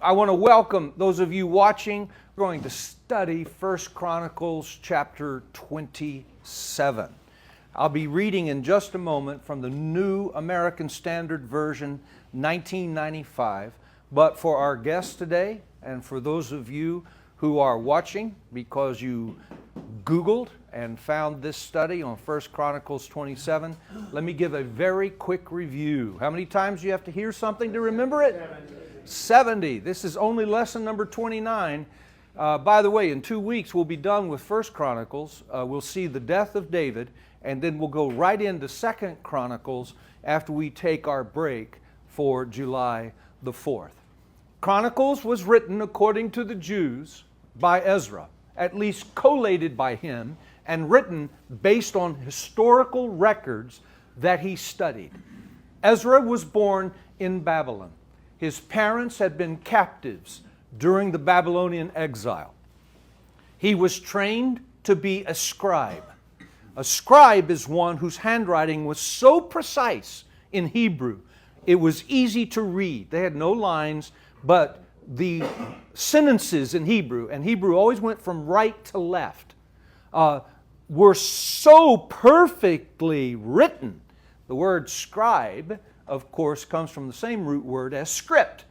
I want to welcome those of you watching. We're going to study 1 Chronicles chapter 27. I'll be reading in just a moment from the New American Standard Version, 1995. But for our guests today, and for those of you who are watching because you Googled and found this study on 1 Chronicles 27, let me give a very quick review. How many times do you have to hear something to remember it? 70. This is only lesson number 29. By the way, in 2 weeks we'll be done with 1 Chronicles. We'll see the death of David, and then we'll go right into 2 Chronicles after we take our break for July the 4th. Chronicles was written according to the Jews by Ezra, at least collated by him, and written based on historical records that he studied. Ezra was born in Babylon. His parents had been captives during the Babylonian exile. He was trained to be a scribe. A scribe is one whose handwriting was so precise in Hebrew, it was easy to read. They had no lines, but the sentences in Hebrew, and Hebrew always went from right to left, were so perfectly written. The word scribe, of course, comes from the same root word as script.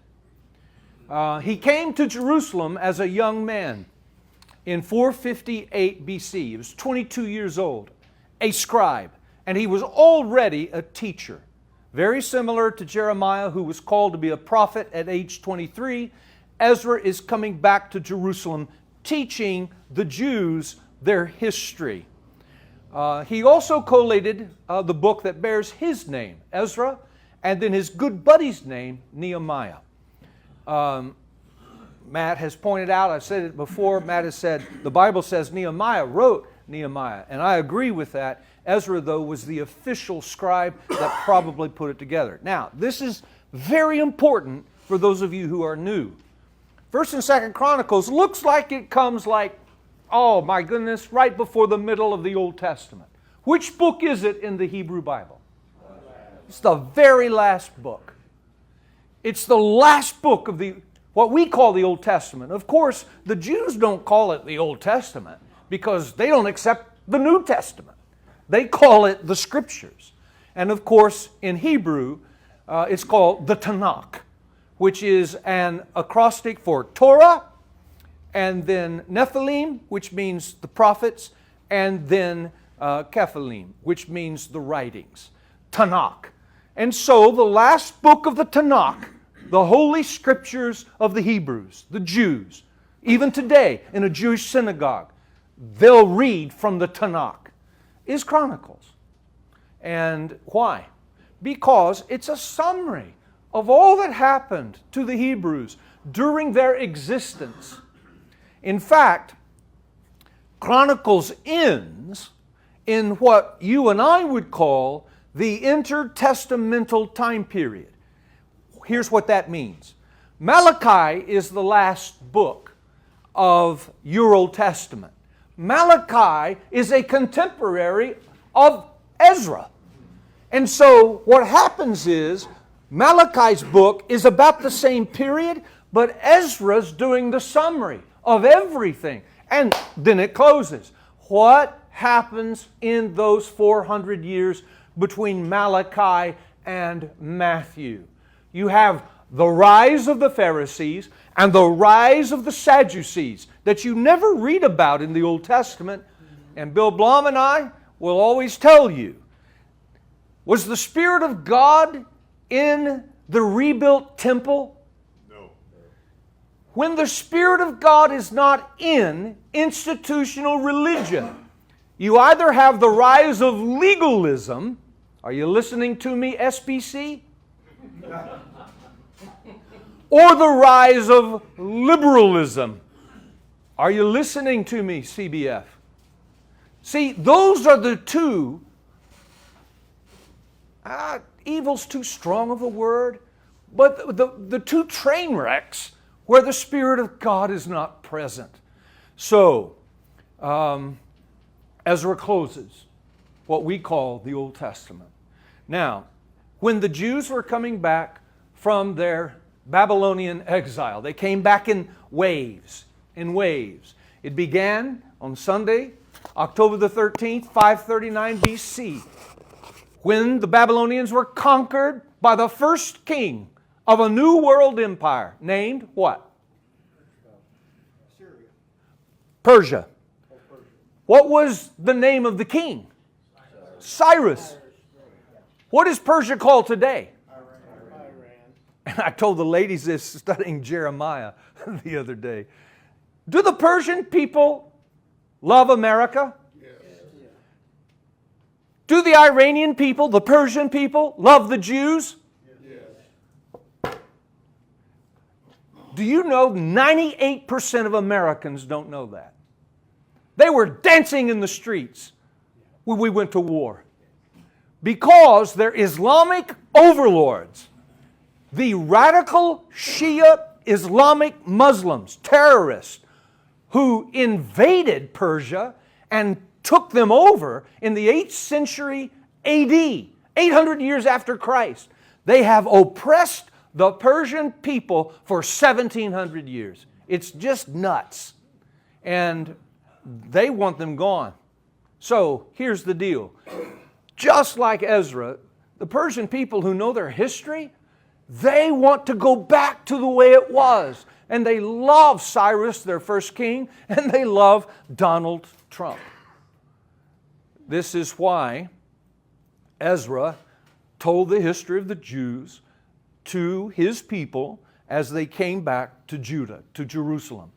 He came to Jerusalem as a young man in 458 BC. He was 22 years old, a scribe, and he was already a teacher. Very similar to Jeremiah, who was called to be a prophet at age 23, Ezra is coming back to Jerusalem teaching the Jews their history. He also collated the book that bears his name, Ezra, and then his good buddy's name, Nehemiah. Matt has pointed out, I've said it before, Matt has said, the Bible says Nehemiah wrote Nehemiah, and I agree with that. Ezra, though, was the official scribe that probably put it together. Now, this is very important for those of you who are new. 1st and 2nd Chronicles looks like it comes like, oh my goodness, right before the middle of the Old Testament. Which book is it in the Hebrew Bible? It's the very last book. It's the last book of what we call the Old Testament. Of course, the Jews don't call it the Old Testament because they don't accept the New Testament. They call it the Scriptures. And of course, in Hebrew, it's called the Tanakh, which is an acrostic for Torah, and then Nephilim, which means the prophets, and then Kephalim, which means the writings. Tanakh. And so the last book of the Tanakh, the Holy Scriptures of the Hebrews, the Jews, even today in a Jewish synagogue, they'll read from the Tanakh, is Chronicles. And why? Because it's a summary of all that happened to the Hebrews during their existence. In fact, Chronicles ends in what you and I would call the intertestamental time period. Here's what that means. Malachi is the last book of your Old Testament. Malachi is a contemporary of Ezra. And so what happens is Malachi's book is about the same period, but Ezra's doing the summary of everything. And then it closes. What happens in those 400 years between Malachi and Matthew? You have the rise of the Pharisees and the rise of the Sadducees that you never read about in the Old Testament. And Bill Blom and I will always tell you, was the Spirit of God in the rebuilt temple? No. When the Spirit of God is not in institutional religion, you either have the rise of legalism. Are you listening to me, SBC? Or the rise of liberalism. Are you listening to me, CBF? See, those are the two, evil's too strong of a word, but the two train wrecks where the Spirit of God is not present. So, Ezra closes what we call the Old Testament. Now, when the Jews were coming back from their Babylonian exile. They came back in waves, It began on Sunday, October the 13th, 539 BC, when the Babylonians were conquered by the first king of a new world empire named what? Persia. What was the name of the king? Cyrus. What is Persia called today? And I told the ladies this studying Jeremiah the other day. Do the Persian people love America? Yes. Do the Iranian people, the Persian people, love the Jews? Yes. Do you know 98% of Americans don't know that? They were dancing in the streets when we went to war. Because they're Islamic overlords. The radical Shia Islamic Muslims, terrorists, who invaded Persia and took them over in the 8th century AD, 800 years after Christ. They have oppressed the Persian people for 1700 years. It's just nuts. And they want them gone. So here's the deal. Just like Ezra, the Persian people who know their history, they want to go back to the way it was. And they love Cyrus, their first king, and they love Donald Trump. This is why Ezra told the history of the Jews to his people as they came back to Judah, to Jerusalem.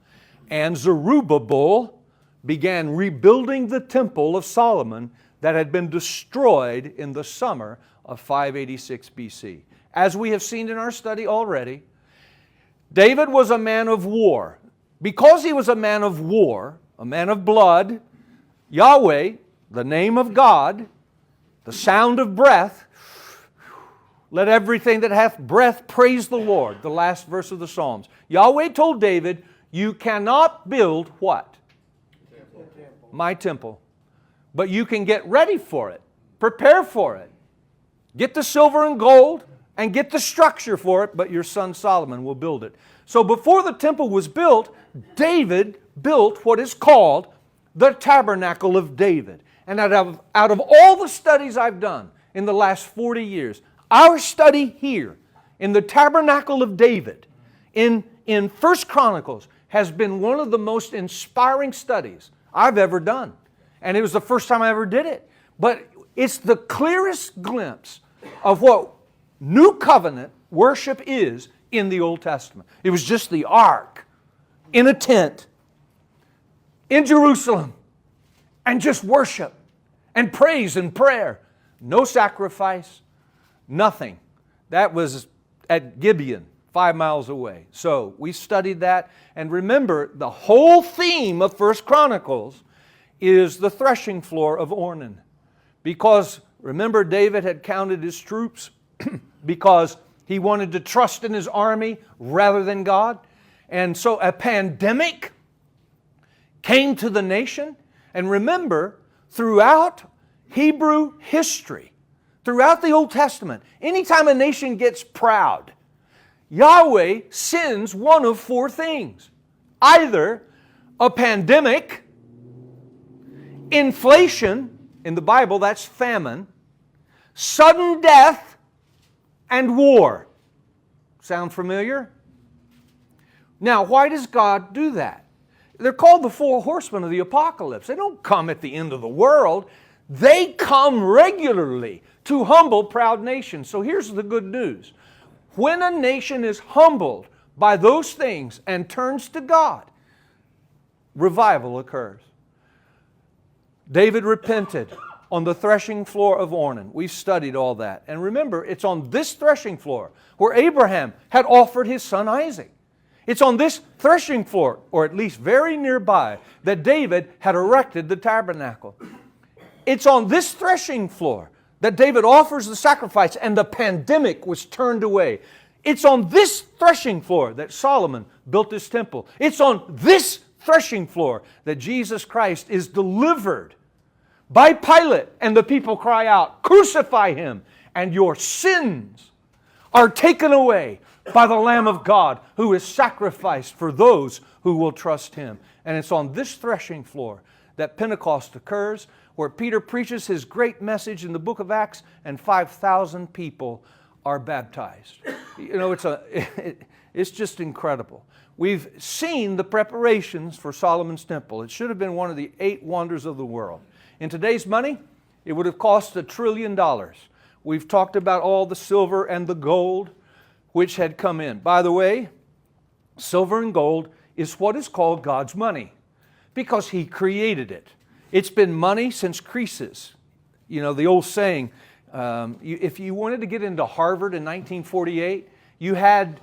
And Zerubbabel began rebuilding the temple of Solomon that had been destroyed in the summer of 586 BC. As we have seen in our study already, David was a man of war. Because he was a man of war, a man of blood, Yahweh, the name of God, the sound of breath, let everything that hath breath praise the Lord, the last verse of the Psalms. Yahweh told David, you cannot build what? My temple. But you can get ready for it. Prepare for it. Get the silver and gold and get the structure for it, but your son Solomon will build it. So before the temple was built, David built what is called the Tabernacle of David. And out of all the studies I've done in the last 40 years, our study here in the Tabernacle of David in 1 Chronicles has been one of the most inspiring studies I've ever done. And it was the first time I ever did it. But it's the clearest glimpse of what New Covenant worship is in the Old Testament. It was just the ark in a tent in Jerusalem and just worship and praise and prayer. No sacrifice, nothing. That was at Gibeon, 5 miles away. So we studied that. And remember, the whole theme of 1 Chronicles is the threshing floor of Ornan. Because, remember, David had counted his troops because he wanted to trust in his army rather than God. And so a pandemic came to the nation. And remember, throughout Hebrew history, throughout the Old Testament, anytime a nation gets proud, Yahweh sends one of 4 things. Either a pandemic, inflation, in the Bible that's famine, sudden death, and war. Sound familiar? Now, why does God do that? They're called the 4 horsemen of the apocalypse. They don't come at the end of the world. They come regularly to humble proud nations. So here's the good news. When a nation is humbled by those things and turns to God, revival occurs. David repented on the threshing floor of Ornan. We've studied all that. And remember, it's on this threshing floor where Abraham had offered his son Isaac. It's on this threshing floor, or at least very nearby, that David had erected the tabernacle. It's on this threshing floor that David offers the sacrifice and the pandemic was turned away. It's on this threshing floor that Solomon built his temple. It's on this threshing floor that Jesus Christ is delivered by Pilate, and the people cry out, crucify him, and your sins are taken away by the Lamb of God who is sacrificed for those who will trust Him. And it's on this threshing floor that Pentecost occurs, where Peter preaches his great message in the book of Acts, and 5,000 people are baptized. You know, it's just incredible. We've seen the preparations for Solomon's temple. It should have been one of the 8 wonders of the world. In today's money, it would have cost $1 trillion. We've talked about all the silver and the gold which had come in. By the way, silver and gold is what is called God's money because He created it. It's been money since Croesus. You know, the old saying, if you wanted to get into Harvard in 1948, you had,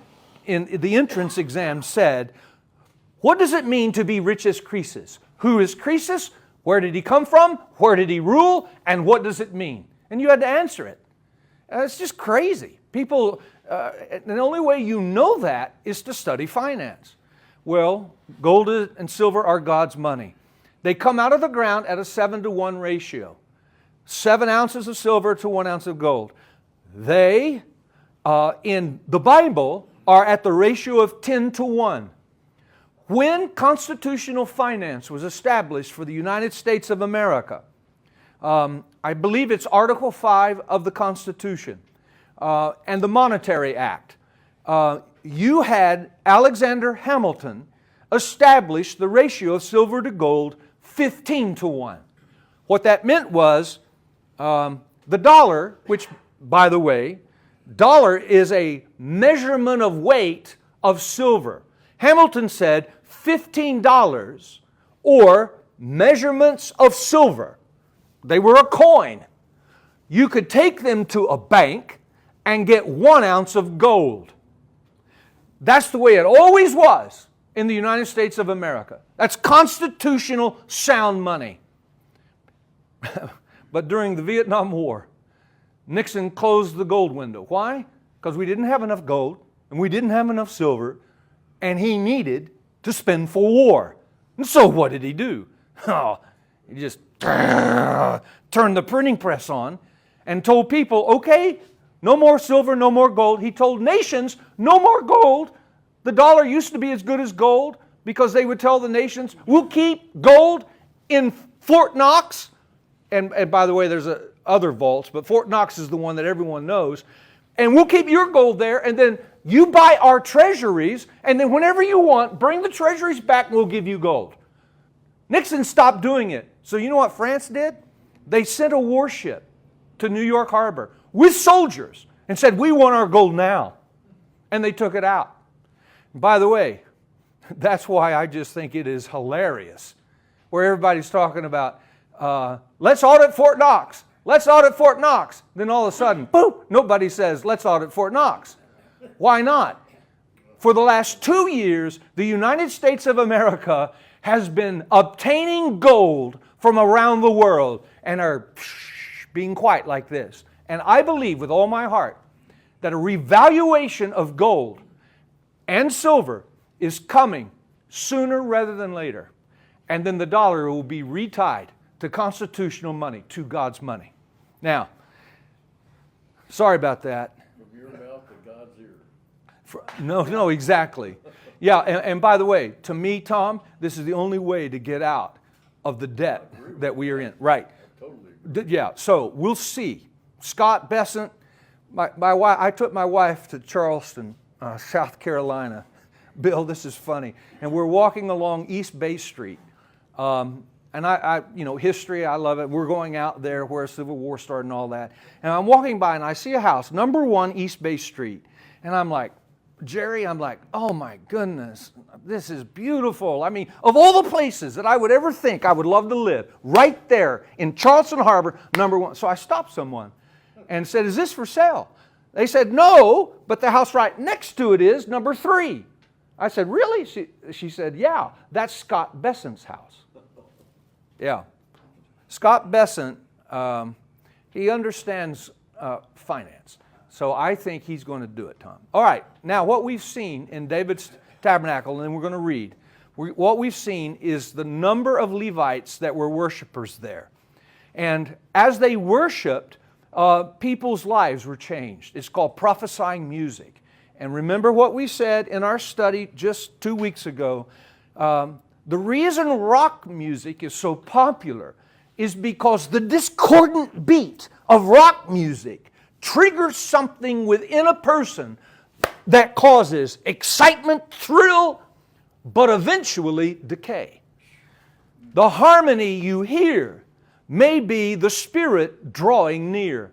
in the entrance exam said, what does it mean to be rich as Croesus? Who is Croesus? Where did he come from? Where did he rule? And what does it mean? And you had to answer it. It's just crazy. People, the only way you know that is to study finance. Well, gold and silver are God's money. They come out of the ground at a 7-to-1 ratio. 7 ounces of silver to 1 ounce of gold. They, in the Bible, are at the ratio of 10-to-1. When constitutional finance was established for the United States of America, I believe it's Article 5 of the Constitution and the Monetary Act, you had Alexander Hamilton establish the ratio of silver to gold 15-to-1. What that meant was the dollar, which, by the way, dollar is a measurement of weight of silver. Hamilton said $15 or measurements of silver. They were a coin. You could take them to a bank and get 1 ounce of gold. That's the way it always was in the United States of America. That's constitutional sound money. But during the Vietnam War, Nixon closed the gold window. Why? Because we didn't have enough gold and we didn't have enough silver, and he needed to spend for war. And so what did he do? Oh, he just turned the printing press on and told people, okay, no more silver, no more gold. He told nations, no more gold. The dollar used to be as good as gold because they would tell the nations, we'll keep gold in Fort Knox. And by the way, there's other vaults, but Fort Knox is the one that everyone knows. And we'll keep your gold there, and then you buy our treasuries, and then whenever you want, bring the treasuries back and we'll give you gold. Nixon stopped doing it. So you know what France did? They sent a warship to New York Harbor with soldiers and said, we want our gold now. And they took it out. By the way, that's why I just think it is hilarious where everybody's talking about, let's audit Fort Knox. Let's audit Fort Knox. Then all of a sudden, boom, nobody says, let's audit Fort Knox. Why not? For the last 2 years, the United States of America has been obtaining gold from around the world and are being quiet like this. And I believe with all my heart that a revaluation of gold and silver is coming sooner rather than later. And then the dollar will be retied to constitutional money, to God's money. Now, sorry about that. From your mouth to God's ear. No, exactly. Yeah, and by the way, to me, Tom, this is the only way to get out of the debt that we are in. Right. Totally. Yeah, so we'll see. Scott Besant, my wife, I took my wife to Charleston, South Carolina. Bill, this is funny. And we're walking along East Bay Street. And I, history, I love it. We're going out there where Civil War started and all that. And I'm walking by and I see a house, number 1 East Bay Street. And I'm like, Jerry, oh my goodness, this is beautiful. I mean, of all the places that I would ever think I would love to live, right there in Charleston Harbor, number 1. So I stopped someone and said, is this for sale? They said, no, but the house right next to it is number 3. I said, really? She said, yeah, that's Scott Besant's house. Yeah. Scott Besant, he understands finance. So I think he's going to do it, Tom. All right. Now, what we've seen in David's tabernacle, and then we're going to read, what we've seen is the number of Levites that were worshipers there. And as they worshiped, people's lives were changed. It's called prophesying music. And remember what we said in our study just 2 weeks ago. The reason rock music is so popular is because the discordant beat of rock music triggers something within a person that causes excitement, thrill, but eventually decay. The harmony you hear may be the Spirit drawing near.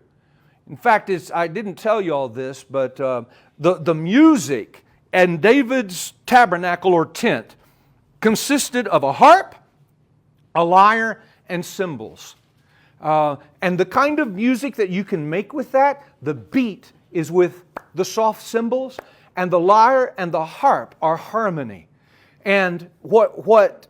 In fact, I didn't tell you all this, but the music in David's tabernacle or tent consisted of a harp, a lyre, and cymbals. And the kind of music that you can make with that, the beat is with the soft cymbals, and the lyre and the harp are harmony. And what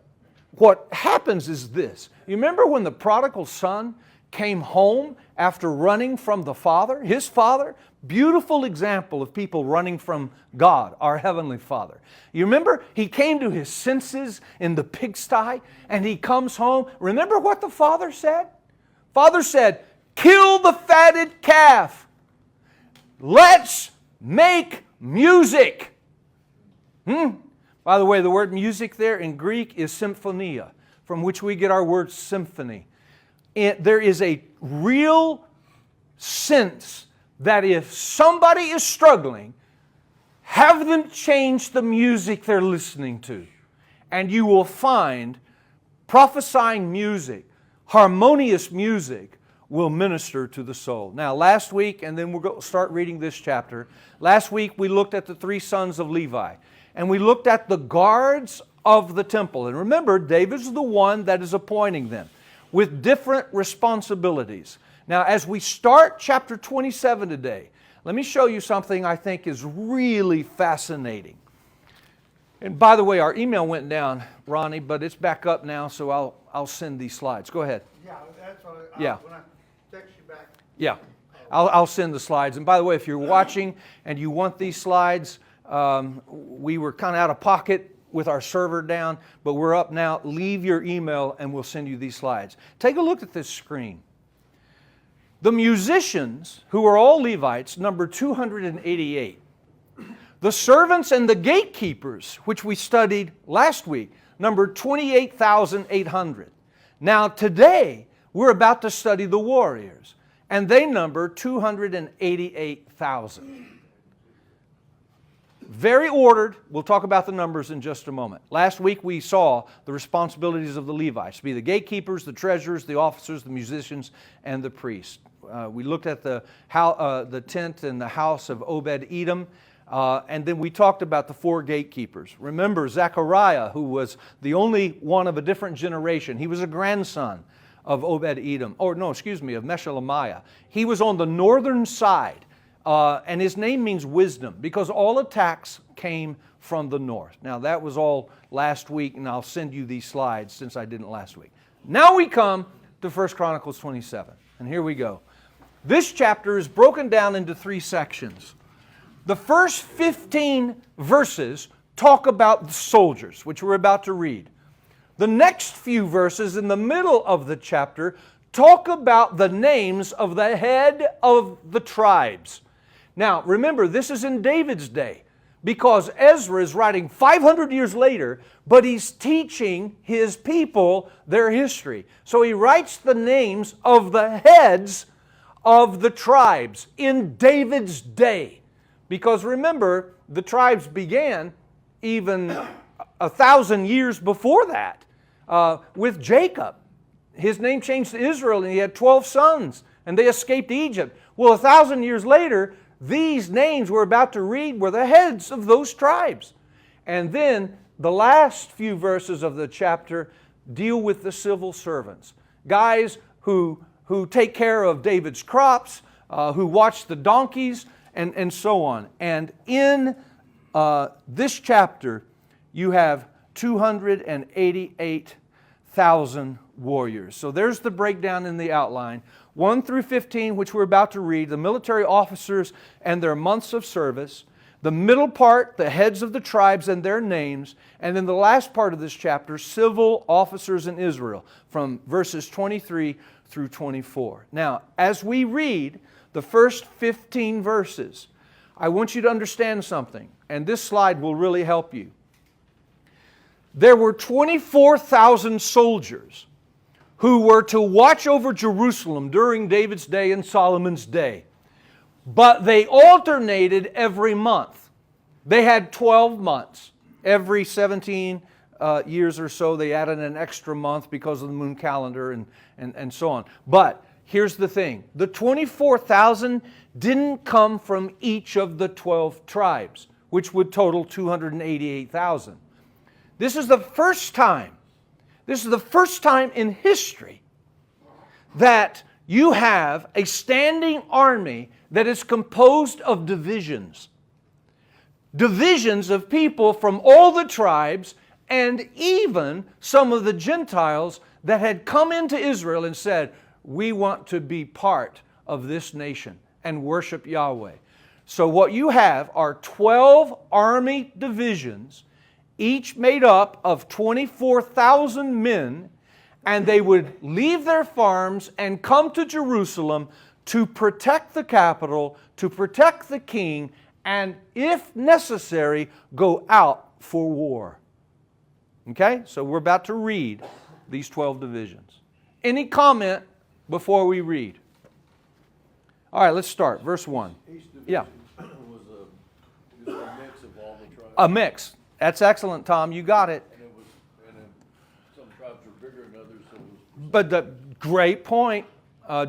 happens is this. You remember when the prodigal son came home after running from the father, his father? Beautiful example of people running from God, our Heavenly Father. You remember he came to his senses in the pigsty and he comes home. Remember what the father said? Father said, "Kill the fatted calf. Let's make music." By the way, the word music there in Greek is symphonia, from which we get our word symphony. There is a real sense that if somebody is struggling, have them change the music they're listening to. And you will find prophesying music, harmonious music, will minister to the soul. Now, last week, and then we'll start reading this chapter. Last week, we looked at the 3 sons of Levi. And we looked at the guards of the temple. And remember, David's the one that is appointing them with different responsibilities. Now, as we start chapter 27 today, let me show you something I think is really fascinating. And by the way, our email went down, Ronnie, but it's back up now, so I'll send these slides. Go ahead. Yeah, that's what when I text you back. Yeah, I'll send the slides. And by the way, if you're watching and you want these slides, we were kind of out of pocket with our server down, but we're up now. Leave your email and we'll send you these slides. Take a look at this screen. The musicians, who are all Levites, number 288. The servants and the gatekeepers, which we studied last week, number 28,800. Now today, we're about to study the warriors, and they number 288,000. Very ordered. We'll talk about the numbers in just a moment. Last week we saw the responsibilities of the Levites, to be the gatekeepers, the treasurers, the officers, the musicians, and the priests. We looked at the tent and the house of Obed-Edom, and then we talked about the 4 gatekeepers. Remember Zechariah, who was the only one of a different generation. He was a grandson of Obed-Edom, of Meshelemiah. He was on the northern side. And his name means wisdom, because all attacks came from the north. Now that was all last week, and I'll send you these slides since I didn't last week. Now we come to 1 Chronicles 27, and here we go. This chapter is broken down into 3 sections. The first 15 verses talk about the soldiers, which we're about to read. The next few verses in the middle of the chapter talk about the names of the head of the tribes. Now, remember, this is in David's day, because Ezra is writing 500 years later, but he's teaching his people their history. So he writes the names of the heads of the tribes in David's day. Because remember, the tribes began even 1,000 years before that with Jacob. His name changed to Israel, and he had 12 sons, and they escaped Egypt. Well, 1,000 years later, these names we're about to read were the heads of those tribes. And then the last few verses of the chapter deal with the civil servants. Guys who take care of David's crops, who watch the donkeys, and so on. And in this chapter, you have 288,000 warriors. So there's the breakdown in the outline. 1 through 15, which we're about to read, the military officers and their months of service. The middle part, the heads of the tribes and their names. And then the last part of this chapter, civil officers in Israel, from verses 23 through 24. Now, as we read the first 15 verses, I want you to understand something, and this slide will really help you. There were 24,000 soldiers who were to watch over Jerusalem during David's day and Solomon's day. But they alternated every month. They had 12 months. Every 17 years or so, they added an extra month because of the moon calendar and so on. But here's the thing. The 24,000 didn't come from each of the 12 tribes, which would total 288,000. This is the first time in history that you have a standing army that is composed of divisions. Divisions of people from all the tribes and even some of the Gentiles that had come into Israel and said, we want to be part of this nation and worship Yahweh. So what you have are 12 army divisions, each made up of 24,000 men, and they would leave their farms and come to Jerusalem to protect the capital, to protect the king, and if necessary, go out for war. Okay? So we're about to read these 12 divisions. Any comment before we read? All right, let's start. Verse 1. Each division Yeah. was a mix of all the tribes. A mix. That's excellent, Tom. You got it. And then some tribes were bigger than others, so it was But the great point.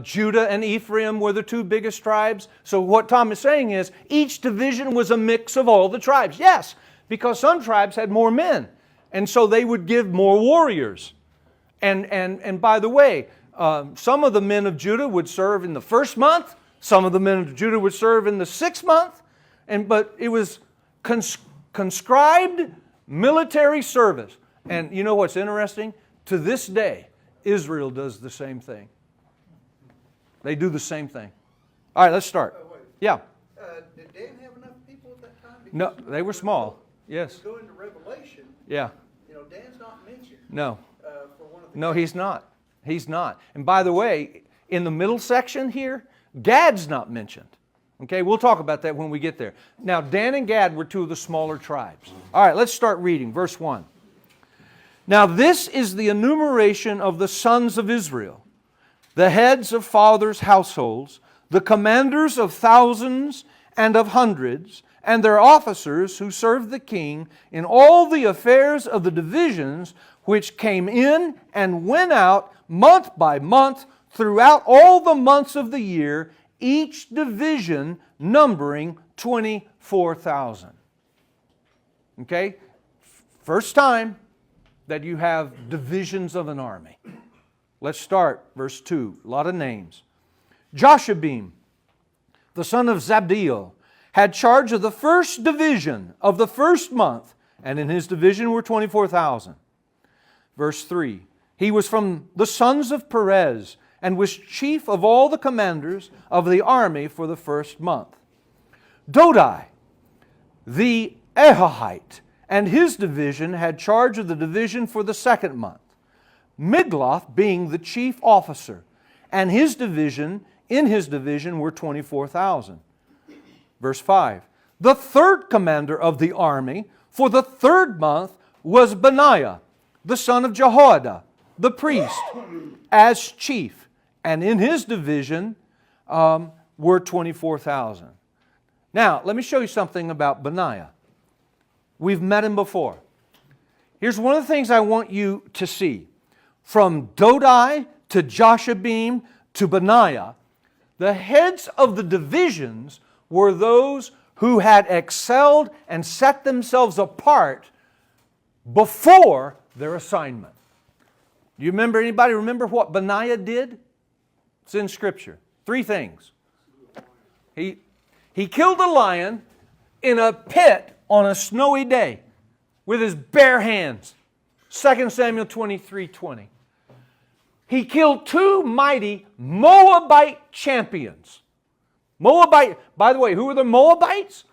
Judah and Ephraim were the two biggest tribes. So what Tom is saying is each division was a mix of all the tribes. Yes, because some tribes had more men. And so they would give more warriors. And by the way, some of the men of Judah would serve in the first month. Some of the men of Judah would serve in the 6th month. But it was conscribed military service. And you know what's interesting? To this day, Israel does the same thing. They do the same thing. All right, let's start. Oh, wait. Yeah. Did Dan have enough people at that time? No, Because they were small. Yes. Go into Revelation, Yeah. Dan's not mentioned. No. For one of the No, he's not. He's not. And by the way, in the middle section here, Gad's not mentioned. Okay, we'll talk about that when we get there. Now, Dan and Gad were two of the smaller tribes. All right, let's start reading. Verse 1. Now, this is the enumeration of the sons of Israel, the heads of fathers' households, the commanders of thousands and of hundreds, and their officers who served the king in all the affairs of the divisions which came in and went out month by month throughout all the months of the year, each division numbering 24,000. Okay? First time that you have divisions of an army. Let's start, verse 2. A lot of names. Joshabim, the son of Zabdiel, had charge of the first division of the first month, and in his division were 24,000. Verse 3. He was from the sons of Perez, and was chief of all the commanders of the army for the first month. Dodai, the Ahahite, and his division had charge of the division for the second month. Migloth being the chief officer, and his division, in his division were 24,000. Verse 5. The third commander of the army for the third month was Benaiah, the son of Jehoiada, the priest, as chief, and in his division were 24,000. Now, let me show you something about Benaiah. We've met him before. Here's one of the things I want you to see. From Dodai to Joshabim to Benaiah, the heads of the divisions were those who had excelled and set themselves apart before their assignment. Do you remember, anybody remember what Benaiah did? It's in Scripture. 3 things. He killed a lion in a pit on a snowy day with his bare hands. 2 Samuel 23:20. He killed 2 mighty Moabite champions. Moabite, by the way, who were the Moabites?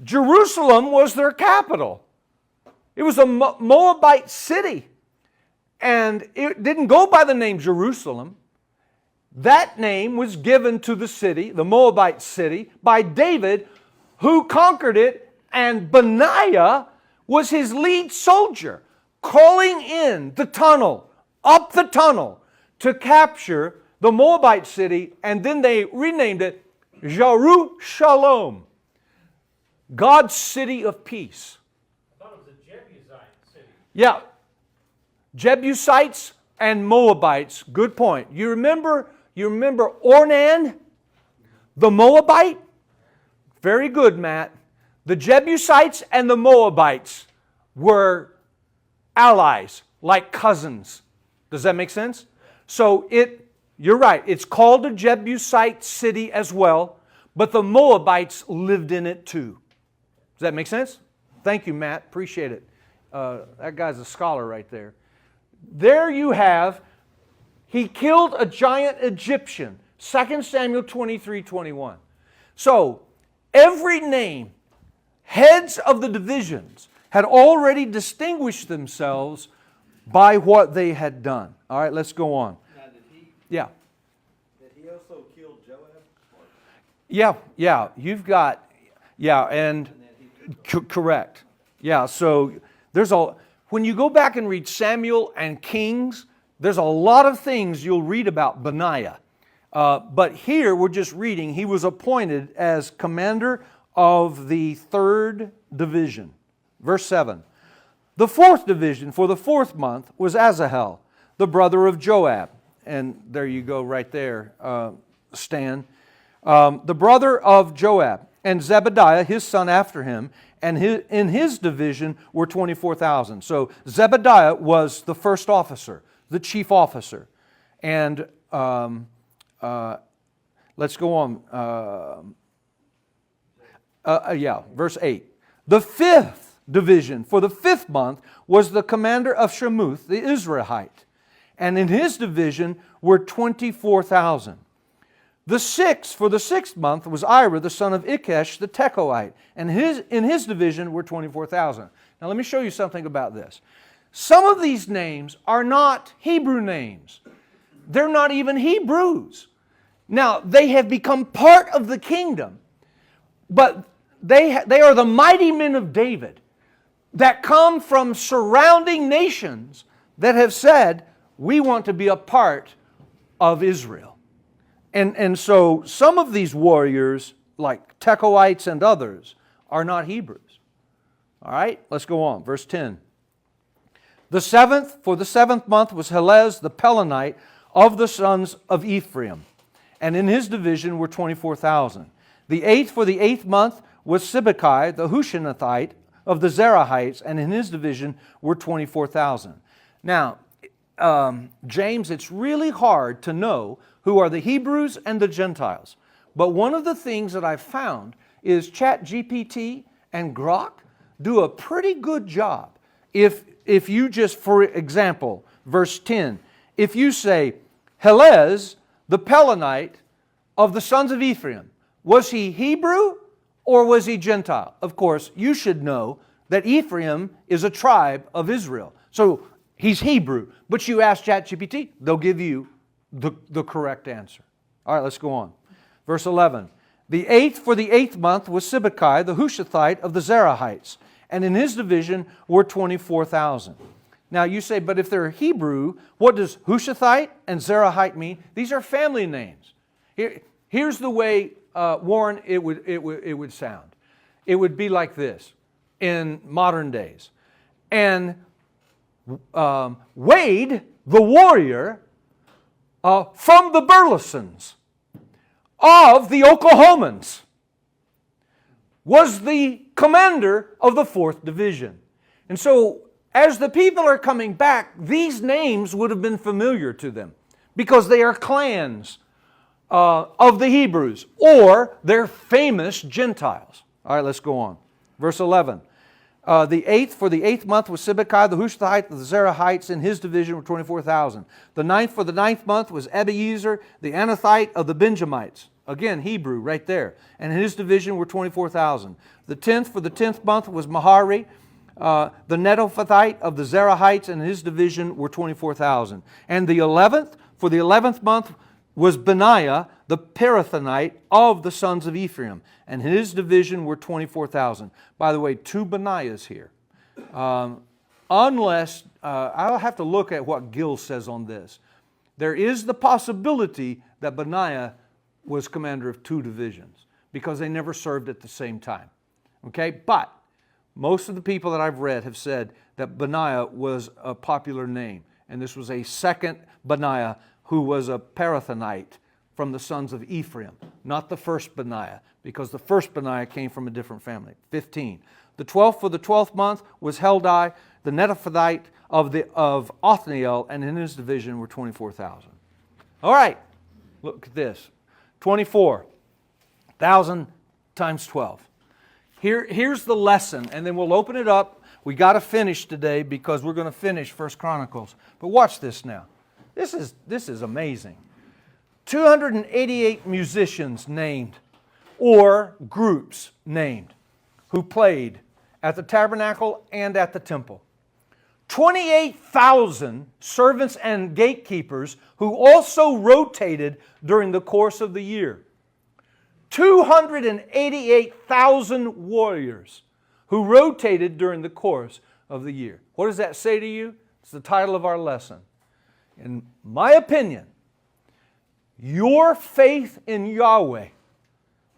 Jerusalem was their capital. It was a Moabite city. And it didn't go by the name Jerusalem. That name was given to the city, the Moabite city, by David who conquered it, and Benaiah was his lead soldier, calling in the tunnel, up the tunnel, to capture the Moabite city, and then they renamed it Jerusalem, God's city of peace. I thought it was a Jebusite city. Yeah, Jebusites and Moabites. Good point. You remember Ornan, the Moabite? Very good, Matt. The Jebusites and the Moabites were allies, like cousins. Does that make sense? So you're right, it's called a Jebusite city as well, but the Moabites lived in it too. Does that make sense? Thank you, Matt. Appreciate it. That guy's a scholar right there. There you have, he killed a giant Egyptian. 2 Samuel 23:21. So, every name, heads of the divisions, had already distinguished themselves by what they had done. All right, let's go on. Now, did he also kill Joab? Yeah, you've got, and correct. Yeah, so when you go back and read Samuel and Kings, there's a lot of things you'll read about Benaiah. But here we're just reading, he was appointed as commander of the 3rd division. Verse 7. The 4th division for the 4th month was Asahel, the brother of Joab. And there you go right there, Stan. The brother of Joab, and Zebediah, his son after him, and in his division were 24,000. So Zebediah was the first officer, the chief officer. And let's go on. Verse 8. The 5th division for the 5th month was the commander of Shemuth, the Israelite. And in his division were 24,000. The 6th for the 6th month was Ira, the son of Ikesh, the Tekoite. And in his division were 24,000. Now let me show you something about this. Some of these names are not Hebrew names. They're not even Hebrews. Now, they have become part of the kingdom, but they are the mighty men of David that come from surrounding nations that have said, we want to be a part of Israel. And so some of these warriors, like Tekoites and others, are not Hebrews. All right, let's go on. Verse 10. The 7th, for the 7th month was Helez the Pelonite of the sons of Ephraim. And in his division were 24,000. The 8th, for the 8th month was Sibbecai the Hushanathite of the Zerahites. And in his division were 24,000. Now, James, it's really hard to know who are the Hebrews and the Gentiles. But one of the things that I've found is ChatGPT and Grok do a pretty good job. If you just, for example, verse 10, if you say, Helez, the Pelonite of the sons of Ephraim, was he Hebrew or was he Gentile? Of course, you should know that Ephraim is a tribe of Israel. So he's Hebrew. But you ask ChatGPT, they'll give you the correct answer. All right, let's go on. Verse 11. The 8th, for the 8th month was Sibbecai, the Hushathite of the Zerahites. And in his division were 24,000. Now you say, but if they're Hebrew, what does Hushathite and Zerahite mean? These are family names. Here's the way, Warren, it would sound. It would be like this in modern days. And Wade, the warrior, from the Burlesons of the Oklahomans, was the commander of the 4th division. And so, as the people are coming back, these names would have been familiar to them because they are clans of the Hebrews or they're famous Gentiles. All right, let's go on. Verse 11. The 8th, for the 8th month was Sibbecai, the Hushathite of the Zerahites, in his division were 24,000. The 9th, for the 9th month was Ebiezer, the Anathite of the Benjamites. Again, Hebrew, right there. And in his division were 24,000. The 10th, for the 10th month was Mahari, the Netophathite of the Zerahites, and in his division were 24,000. And the 11th, for the 11th month was Benaiah, the Parathonite of the sons of Ephraim, and his division were 24,000. By the way, 2 Benaiahs here. Unless, I'll have to look at what Gill says on this. There is the possibility that Benaiah was commander of 2 divisions because they never served at the same time. Okay, but most of the people that I've read have said that Benaiah was a popular name, and this was a second Benaiah who was a Parathonite from the sons of Ephraim, not the first Benaiah, because the first Benaiah came from a different family. 15. The 12th for the 12th month was Heldai, the Netophathite of Othniel, and in his division were 24,000. All right, look at this. 24,000 times 12. Here's the lesson, and then we'll open it up. We got to finish today because we're going to finish 1 Chronicles. But watch this now. This is amazing. 288 musicians named, or groups named, who played at the tabernacle and at the temple. 28,000 servants and gatekeepers who also rotated during the course of the year. 288,000 warriors who rotated during the course of the year. What does that say to you? It's the title of our lesson. In my opinion, your faith in Yahweh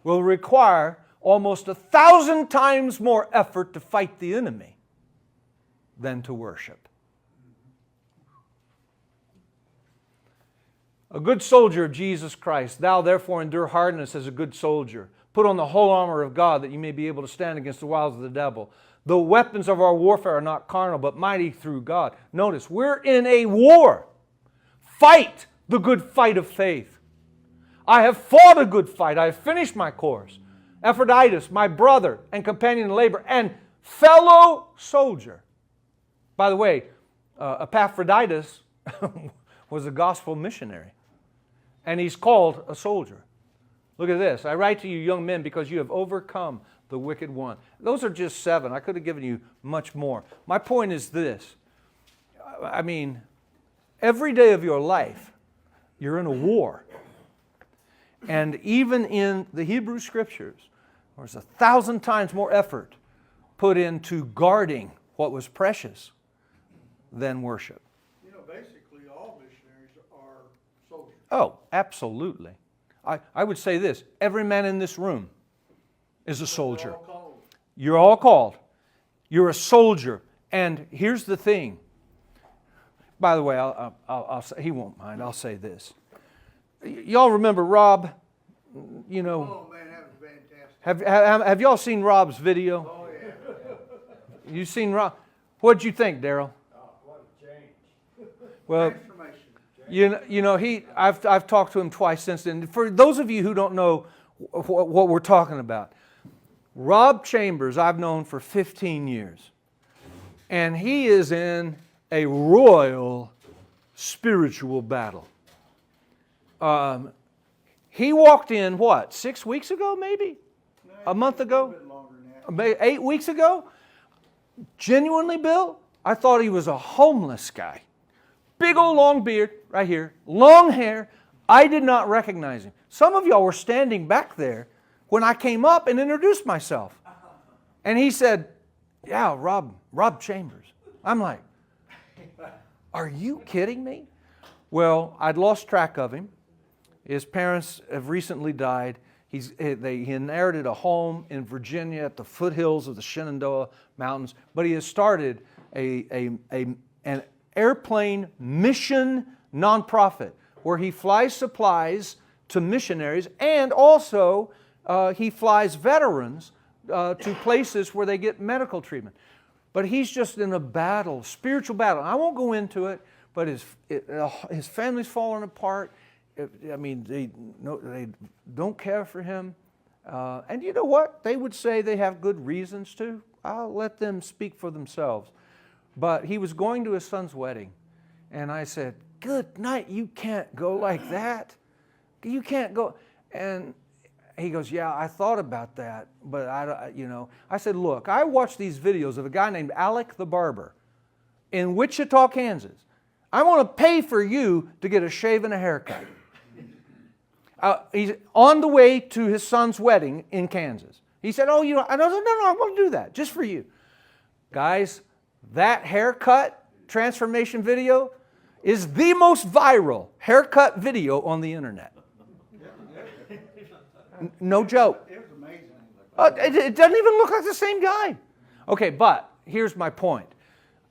will require almost 1,000 times more effort to fight the enemy than to worship. A good soldier of Jesus Christ, thou therefore endure hardness as a good soldier. Put on the whole armor of God that you may be able to stand against the wiles of the devil. The weapons of our warfare are not carnal, but mighty through God. Notice, we're in a war. Fight the good fight of faith. I have fought a good fight. I have finished my course. Epaphroditus, my brother and companion in labor and fellow soldier. By the way, Epaphroditus was a gospel missionary, and he's called a soldier. Look at this. I write to you, young men, because you have overcome the wicked one. Those are just 7. I could have given you much more. My point is this. I mean, every day of your life, you're in a war. And even in the Hebrew Scriptures, there's 1,000 times more effort put into guarding what was precious than worship. You know, basically all missionaries are soldiers. Oh, absolutely. I would say this. Every man in this room is a soldier. They're all called. You're all called. You're a soldier. And here's the thing. By the way, I'll say, he won't mind. I'll say this. Y'all remember Rob? You know. Oh man, that was fantastic. Have y'all seen Rob's video? Oh yeah. You seen Rob? What'd you think, Daryl? What a change. Well, Transformation. you know I've talked to him twice since then. For those of you who don't know what we're talking about, Rob Chambers I've known for 15 years, and he is in a royal spiritual battle. He walked in, 6 weeks ago maybe? A month ago? A bit longer than that. 8 weeks ago? Genuinely, Bill, I thought he was a homeless guy. Big old long beard right here, long hair. I did not recognize him. Some of y'all were standing back there when I came up and introduced myself. And he said, yeah, Rob Chambers. I'm like, are you kidding me? Well, I'd lost track of him. His parents have recently died. He inherited a home in Virginia at the foothills of the Shenandoah Mountains, but he has started an airplane mission nonprofit where he flies supplies to missionaries, and also he flies veterans to places where they get medical treatment. But he's just in a battle, spiritual battle. I won't go into it, but his family's falling apart. I mean, they don't care for him. And you know what? They would say they have good reasons to. I'll let them speak for themselves. But he was going to his son's wedding. And I said, good night, you can't go like that. You can't go. And he goes, yeah, I thought about that. But I said, look, I watched these videos of a guy named Alec the Barber in Wichita, Kansas. I want to pay for you to get a shave and a haircut. He's on the way to his son's wedding in Kansas. He said, oh, I said, no, I want to do that just for you. Guys, that haircut transformation video is the most viral haircut video on the internet. No joke. It was amazing. It doesn't even look like the same guy. Okay, but here's my point.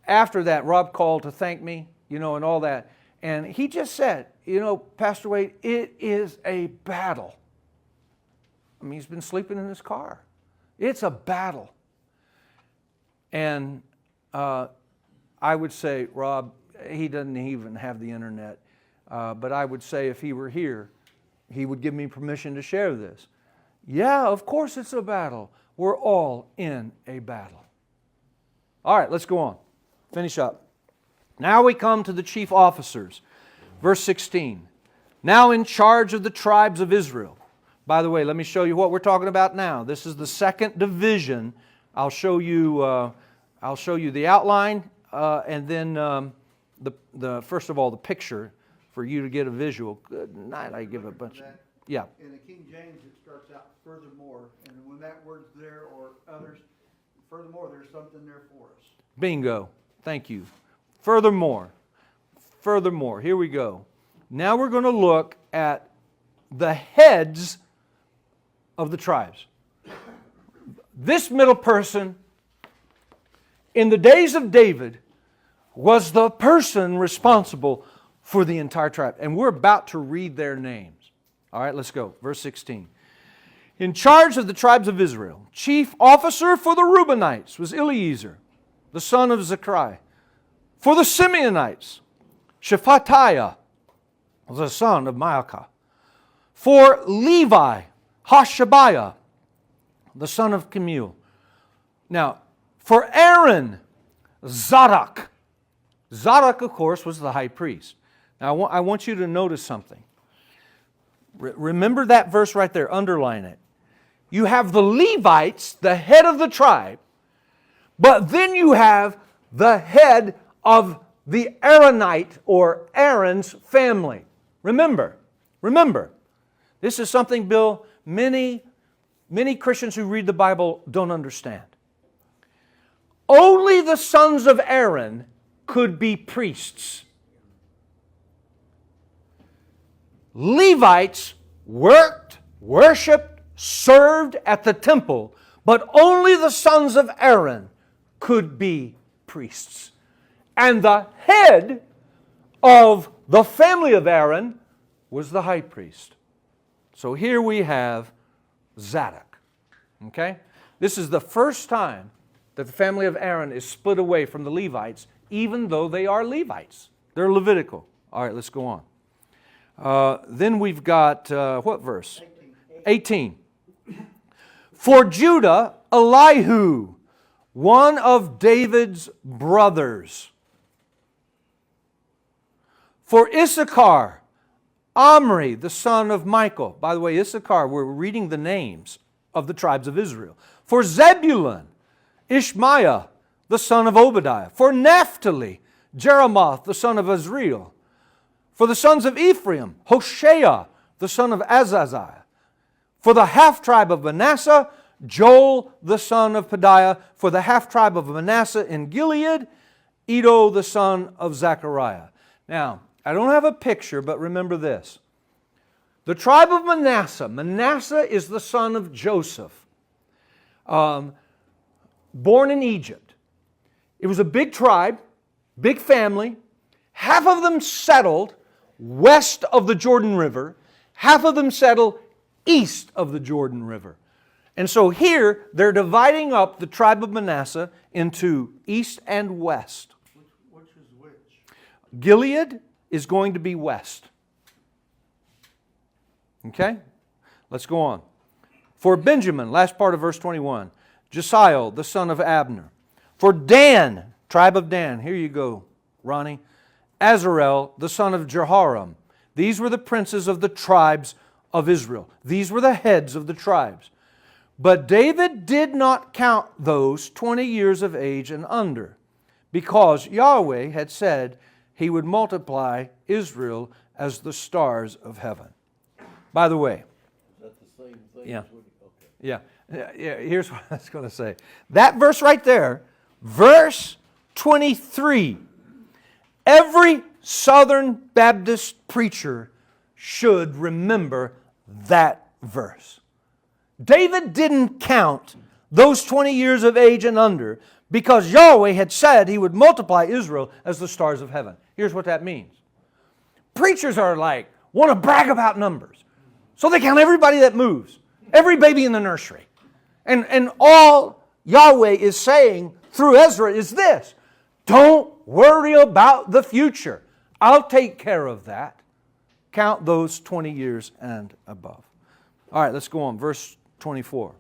After that, Rob called to thank me, and all that. And he just said, Pastor Wade, it is a battle. I mean, he's been sleeping in his car. It's a battle. And I would say, Rob, he doesn't even have the internet. But I would say if he were here, he would give me permission to share this. Yeah, of course it's a battle. We're all in a battle. All right, let's go on. Finish up. Now we come to the chief officers. Verse 16. Now in charge of the tribes of Israel. By the way, let me show you what we're talking about now. This is the second division. I'll show you the outline and then the first of all the picture for you to get a visual. Good night. I give a bunch. Yeah. In the King James, it starts out furthermore, and when that word's there or others, furthermore, there's something there for us. Bingo. Thank you. Furthermore. Here we go. Now we're going to look at the heads of the tribes. This middle person, in the days of David, was the person responsible for the entire tribe. And we're about to read their names. All right, let's go. Verse 16. In charge of the tribes of Israel, chief officer for the Reubenites was Eleazar, the son of Zechariah. For the Simeonites, Shephatiah, the son of Maacah. For Levi, Hashabiah, the son of Kemuel. Now, for Aaron, Zadok. Zadok, of course, was the high priest. Now, I want you to notice something. Remember that verse right there. Underline it. You have the Levites, the head of the tribe, but then you have the head of the Aaronite or Aaron's family. Remember. This is something, Bill, many Christians who read the Bible don't understand. Only the sons of Aaron could be priests. Levites worked, worshiped, served at the temple, but only the sons of Aaron could be priests. And the head of the family of Aaron was the high priest. So here we have Zadok. Okay? This is the first time that the family of Aaron is split away from the Levites, even though they are Levites. They're Levitical. All right, let's go on. Then we've got, what verse? 18. For Judah, Elihu, one of David's brothers. For Issachar, Omri, the son of Michael. By the way, Issachar, we're reading the names of the tribes of Israel. For Zebulun, Ishmaiah, the son of Obadiah. For Naphtali, Jeremoth, the son of Azriel. For the sons of Ephraim, Hoshea, the son of Azaziah. For the half-tribe of Manasseh, Joel, the son of Pedaiah. For the half-tribe of Manasseh in Gilead, Iddo, the son of Zechariah. Now, I don't have a picture, but remember this. The tribe of Manasseh. Manasseh is the son of Joseph, born in Egypt. It was a big tribe, big family. Half of them settled west of the Jordan River. Half of them settled east of the Jordan River. And so here, they're dividing up the tribe of Manasseh into east and west. Which is which? Gilead is going to be west. Okay? Let's go on. For Benjamin, last part of verse 21, Jesiel, the son of Abner. For Dan, tribe of Dan, here you go, Ronnie. Azarel, the son of Jehoram. These were the princes of the tribes of Israel. These were the heads of the tribes. But David did not count those 20 years of age and under, because Yahweh had said He would multiply Israel as the stars of heaven. By the way, Is that the same thing? Yeah. as what he- Okay. yeah, here's what I was going to say. That verse right there, verse 23, every Southern Baptist preacher should remember that verse. David didn't count those 20 years of age and under because Yahweh had said He would multiply Israel as the stars of heaven. Here's what that means. Preachers are like, want to brag about numbers. So they count everybody that moves, every baby in the nursery. And all Yahweh is saying through Ezra is this: don't worry about the future. I'll take care of that. Count those 20 years and above. All right, let's go on. Verse 24.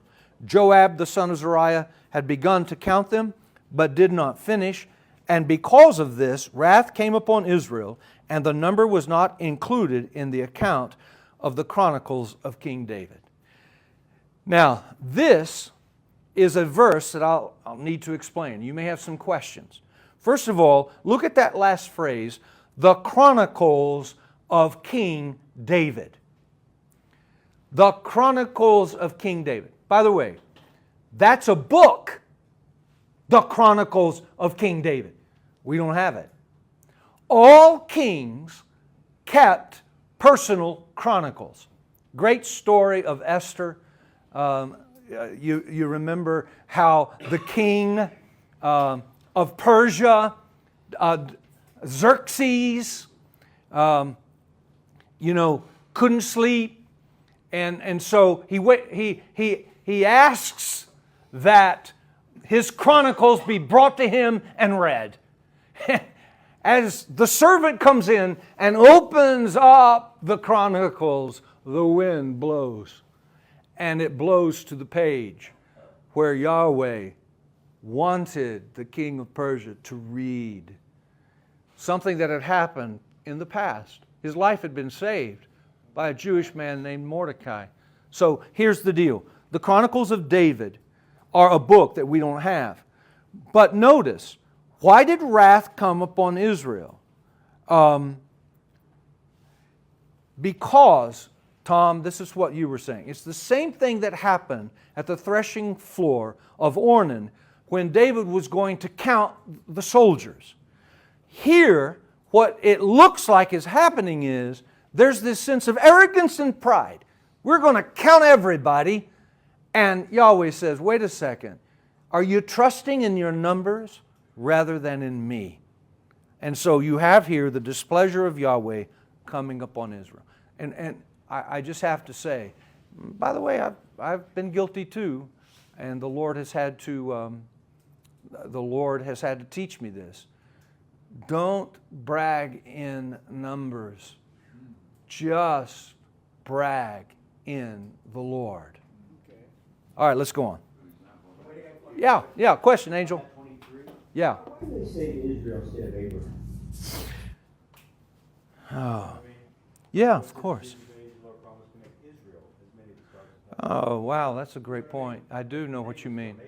Joab, the son of Zeruiah, had begun to count them, but did not finish. And because of this, wrath came upon Israel, and the number was not included in the account of the Chronicles of King David. Now, this is a verse that I'll need to explain. You may have some questions. First of all, look at that last phrase, the Chronicles of King David. The Chronicles of King David. By the way, that's a book, the Chronicles of King David. We don't have it. All kings kept personal chronicles. Great story of Esther. You remember how the king of Persia, Xerxes, couldn't sleep, and so he asks that his chronicles be brought to him and read. As the servant comes in and opens up the chronicles, the wind blows. And it blows to the page where Yahweh wanted the king of Persia to read something that had happened in the past. His life had been saved by a Jewish man named Mordecai. So here's the deal. The Chronicles of David are a book that we don't have. But notice, why did wrath come upon Israel? Because, Tom, this is what you were saying. It's the same thing that happened at the threshing floor of Ornan when David was going to count the soldiers. Here, what it looks like is happening is there's this sense of arrogance and pride. We're going to count everybody. And Yahweh says, wait a second. Are you trusting in your numbers rather than in me? And so you have here the displeasure of Yahweh coming upon Israel. And I just have to say, by the way, I've been guilty too, and the Lord has had to teach me this. Don't brag in numbers. Just brag in the Lord. All right, let's go on. Yeah, question, Angel. Yeah. Why did they say Israel instead of Abraham? Oh, yeah, of course. Oh, wow, that's a great point. I do know what you mean.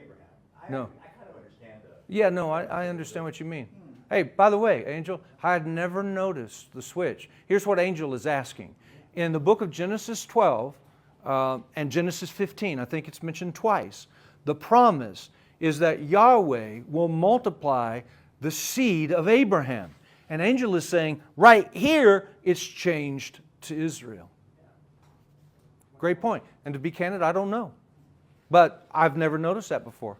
No. I kind of understand that. Yeah, no, I understand what you mean. Hey, by the way, Angel, I had never noticed the switch. Here's what Angel is asking. In the book of Genesis 12 and Genesis 15, I think it's mentioned twice, the promise is that Yahweh will multiply the seed of Abraham. And Angel is saying, right here, it's changed to Israel. Great point. And to be candid, I don't know. But I've never noticed that before.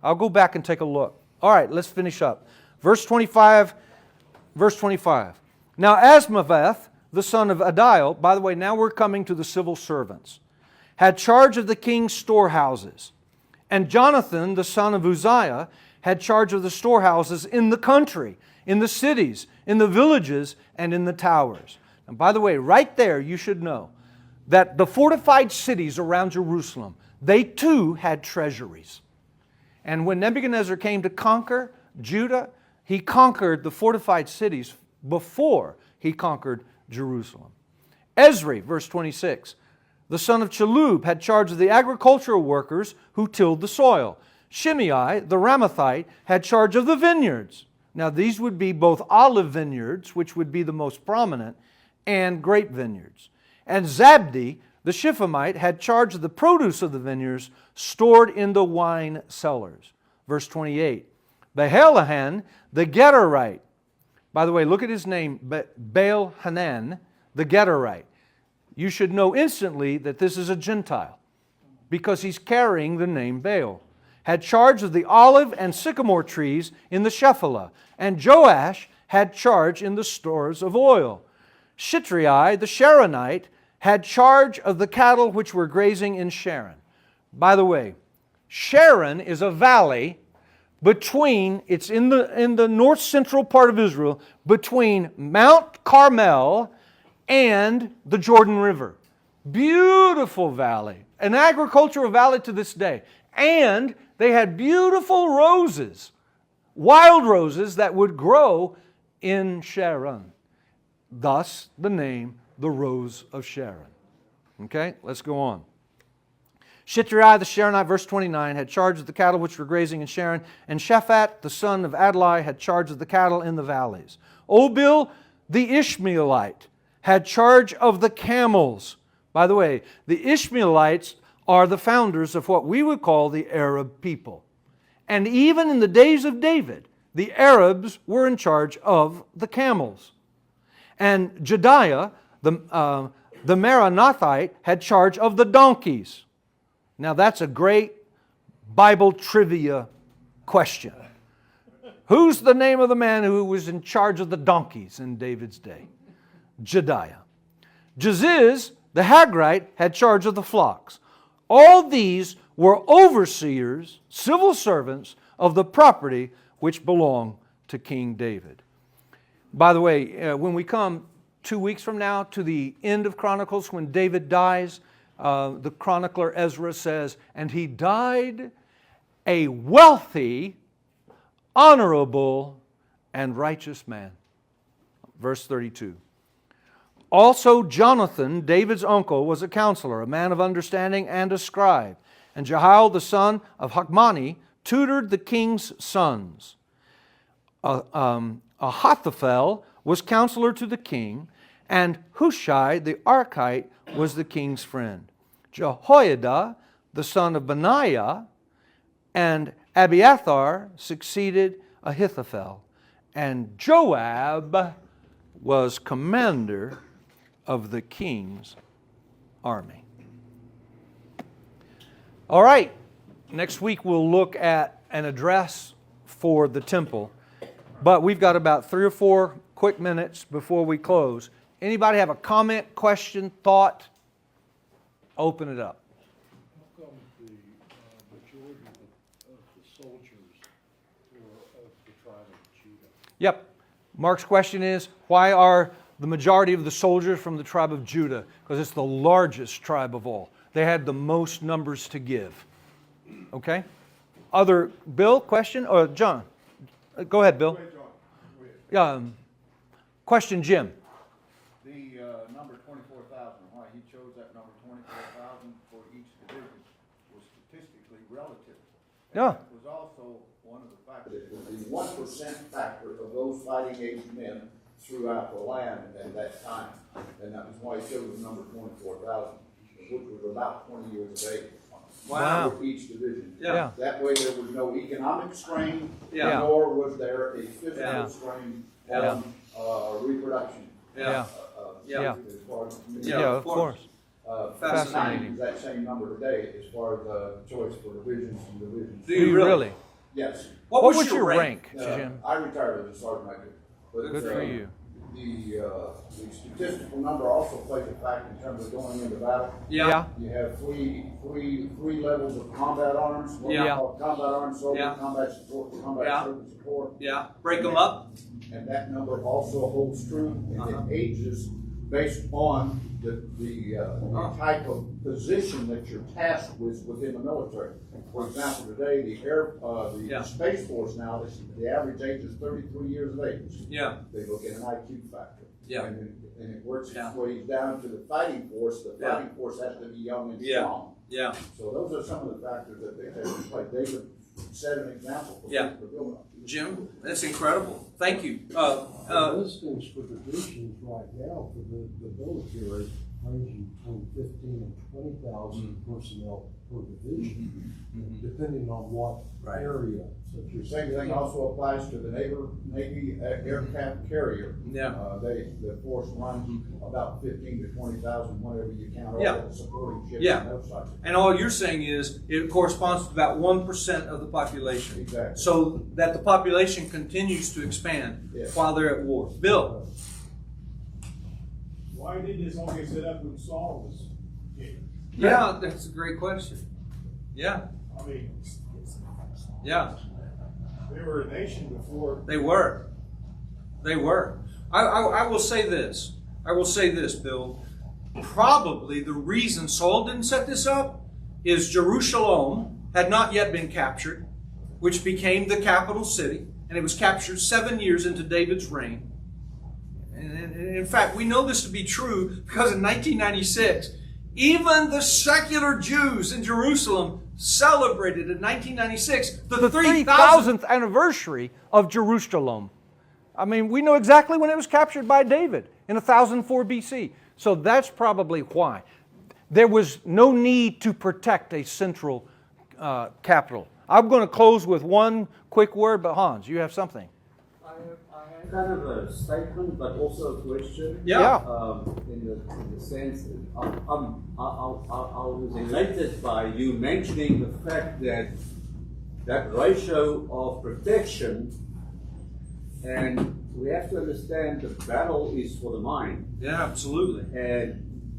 I'll go back and take a look. All right, let's finish up. Verse 25. Now Asmaveth, the son of Adiel, by the way, now we're coming to the civil servants, had charge of the king's storehouses. And Jonathan, the son of Uzziah, had charge of the storehouses in the country, in the cities, in the villages, and in the towers. And by the way, right there you should know that the fortified cities around Jerusalem, they too had treasuries. And when Nebuchadnezzar came to conquer Judah, he conquered the fortified cities before he conquered Jerusalem. Ezri, verse 26, the son of Chalub had charge of the agricultural workers who tilled the soil. Shimei, the Ramathite, had charge of the vineyards. Now these would be both olive vineyards, which would be the most prominent, and grape vineyards. And Zabdi, the Shiphomite, had charge of the produce of the vineyards stored in the wine cellars. Verse 28. Behelahan, the Gedorite. By the way, look at his name, Baal-Hanan, the Gedorite. You should know instantly that this is a Gentile because he's carrying the name Baal. Had charge of the olive and sycamore trees in the Shephelah. And Joash had charge in the stores of oil. Shitrai, the Sharonite, had charge of the cattle which were grazing in Sharon. By the way, Sharon is a valley between, it's in the north central part of Israel, between Mount Carmel and the Jordan River. Beautiful valley, an agricultural valley to this day. And they had beautiful roses, wild roses that would grow in Sharon. Thus the name, the Rose of Sharon. Okay, let's go on. Shitrai the Sharonite, verse 29, had charge of the cattle which were grazing in Sharon, and Shaphat the son of Adlai had charge of the cattle in the valleys. Obil the Ishmaelite had charge of the camels. By the way, the Ishmaelites are the founders of what we would call the Arab people. And even in the days of David, the Arabs were in charge of the camels. And Jediah, the Meronothite, had charge of the donkeys. Now that's a great Bible trivia question. Who's the name of the man who was in charge of the donkeys in David's day? Jediah. Jaziz, the Hagrite, had charge of the flocks. All these were overseers, civil servants of the property which belonged to King David. By the way, when we come 2 weeks from now to the end of Chronicles, when David dies, the chronicler Ezra says, and he died a wealthy, honorable, and righteous man. Verse 32. Also Jonathan, David's uncle, was a counselor, a man of understanding and a scribe. And Jehiel, the son of Hakmani, tutored the king's sons. Ahithophel was counselor to the king, and Hushai the Archite was the king's friend. Jehoiada, the son of Benaiah, and Abiathar succeeded Ahithophel. And Joab was commander of the king's army. All right, next week we'll look at an address for the temple, but we've got about 3 or 4 quick minutes before we close. Anybody have a comment, question, thought? Open it up. How come the majority of the soldiers were of the tribe of Judah? Yep. Mark's question is, why are the majority of the soldiers from the tribe of Judah? Because it's the largest tribe of all. They had the most numbers to give. Okay? Other, Bill, question? Or John? Go ahead, Bill. Yeah. Question, Jim. The number 24,000, why he chose that number 24,000 for each division was statistically relative. And Yeah. it was also one of the factors. It was the 1% factor of those fighting age men throughout the land at that time. And that was why he chose the number 24,000, which was about 20 years of age. Wow. For each division. Yeah. That way there was no economic strain, Yeah. nor was there a physical Yeah. strain Yeah. on reproduction. Yeah. Yeah. As far as, Yeah, of course. Fascinating. That same number today as far as choice for divisions and divisions. Do you really? Yes. What was your rank, Uh, Jim? I retired as a sergeant major. But, Good for you. The statistical number also plays a factor in terms of going into battle. Yeah. You have three levels of combat arms. What we Yeah. call combat arms, soldier, Yeah. combat support, combat Yeah. service support. Yeah, break them up. And that number also holds true, and it ages based on the type of position that you're tasked with within the military. For example, today, the Space Force now, the average age is 33 years of age. Yeah. They look at an IQ factor. Yeah. And it works Yeah. its way down to the fighting force. The Yeah. fighting force has to be young and Yeah. strong. Yeah. So those are some of the factors that they take into play. David set an example for Yeah. people to build on. Jim, that's incredible. Thank you. The listings for divisions right now for the military ranging between 15 and 20,000 personnel per division, depending on what Right. area. The same thing also applies to the Navy aircraft carrier. Yeah. The force runs about 15 to 20,000, whenever you count all Yeah. the supporting ships Yeah. and those types of And all you're saying is it corresponds to about 1% of the population. Exactly. So that the population continues to expand Yes. while they're at war. Bill? Why did this only get set up when Saul was king? Yeah, that's a great question. Yeah, I mean, yeah, they were a nation before. they were. They were. I will say this. I will say this, Bill. Probably the reason Saul didn't set this up is Jerusalem had not yet been captured, which became the capital city, and it was captured 7 years into David's reign. And in fact, we know this to be true because in 1996, even the secular Jews in Jerusalem celebrated in 1996 the 3,000th 3,000th anniversary of Jerusalem. I mean, we know exactly when it was captured by David in 1004 BC. So that's probably why. There was no need to protect a central capital. I'm going to close with one quick word, but Hans, you have something. I have kind of a statement, but also a question. Yeah. In the sense, I was elated by you mentioning the fact that ratio of protection, and we have to understand the battle is for the mind, Yeah, absolutely.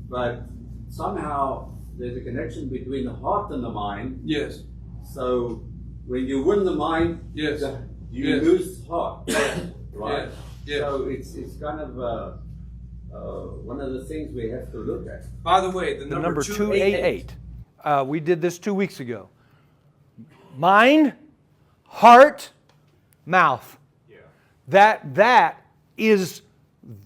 but somehow there's a connection between the heart and the mind. Yes. So when you win the mind, Yes. you Yes. lose the heart, right? Yes. Yes. So it's kind of one of the things we have to look at. By the way, the The number number 288. 288. We did this 2 weeks ago. Mind, heart, mouth. That is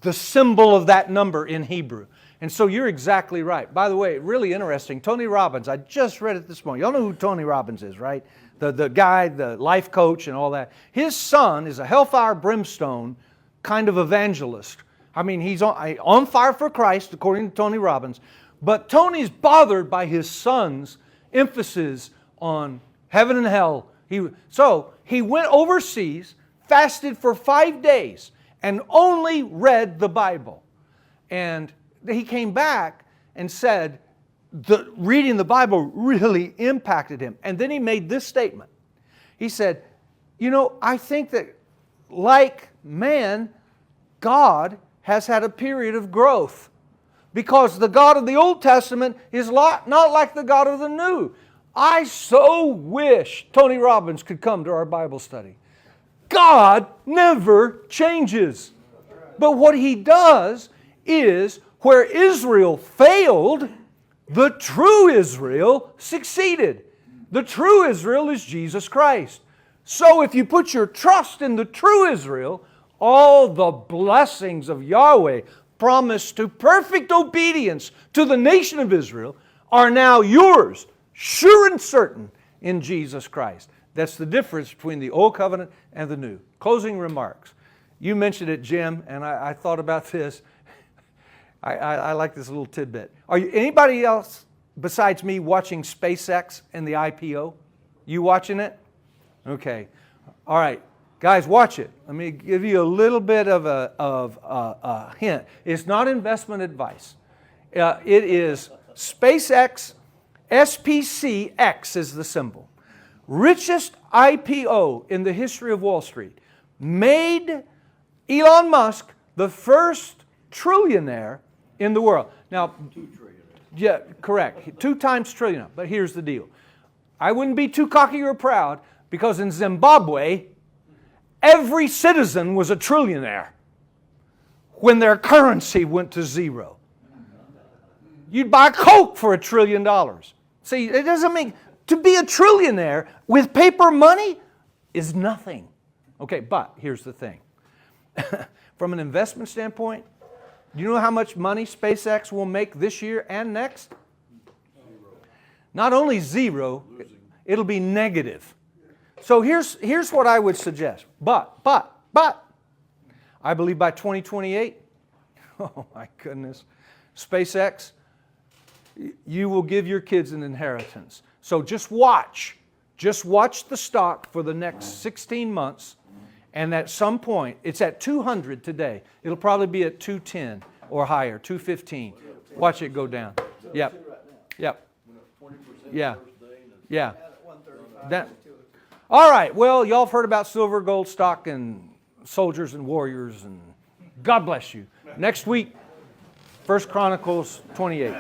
the symbol of that number in Hebrew. And so you're exactly right. By the way, really interesting. Tony Robbins, I just read it this morning. Y'all know who Tony Robbins is, right? The guy, the life coach and all that. His son is a hellfire brimstone kind of evangelist. I mean, he's on fire for Christ, according to Tony Robbins. But Tony's bothered by his son's emphasis on heaven and hell. So he went overseas, fasted for 5 days, and only read the Bible. And he came back and said reading the Bible really impacted him. And then he made this statement. He said, I think that like man, God has had a period of growth. Because the God of the Old Testament is not like the God of the New. I so wish Tony Robbins could come to our Bible study. God never changes. But what He does is where Israel failed, the true Israel succeeded. The true Israel is Jesus Christ. So if you put your trust in the true Israel, all the blessings of Yahweh promised to perfect obedience to the nation of Israel are now yours, sure and certain, in Jesus Christ. That's the difference between the Old Covenant and the New. Closing remarks. You mentioned it, Jim, and I thought about this. I like this little tidbit. Are you anybody else besides me watching SpaceX and the IPO? You watching it? Okay. All right. Guys, watch it. Let me give you a little bit of a hint. It's not investment advice. It is SpaceX, SPCX is the symbol. Richest IPO in the history of Wall Street. Made Elon Musk the first trillionaire in the world. Now, 2 trillion. yeah, correct. 2 times trillion. But here's the deal. I wouldn't be too cocky or proud because in Zimbabwe, every citizen was a trillionaire when their currency went to zero. You'd buy Coke for $1 trillion. See, it doesn't mean to be a trillionaire with paper money is nothing. Okay, but here's the thing. From an investment standpoint, do you know how much money SpaceX will make this year and next? Not only zero, it'll be negative. So here's what I would suggest. But, I believe by 2028, oh my goodness, SpaceX, you will give your kids an inheritance. So just watch. Just watch the stock for the next 16 months. And at some point, it's at 200 today. It'll probably be at 210 or higher, 215. Watch it go down. Yep. Yep. Yeah. Yeah. That, all right. Well, y'all have heard about silver, gold stock, and soldiers and warriors. And God bless you. Next week, 1 Chronicles 28.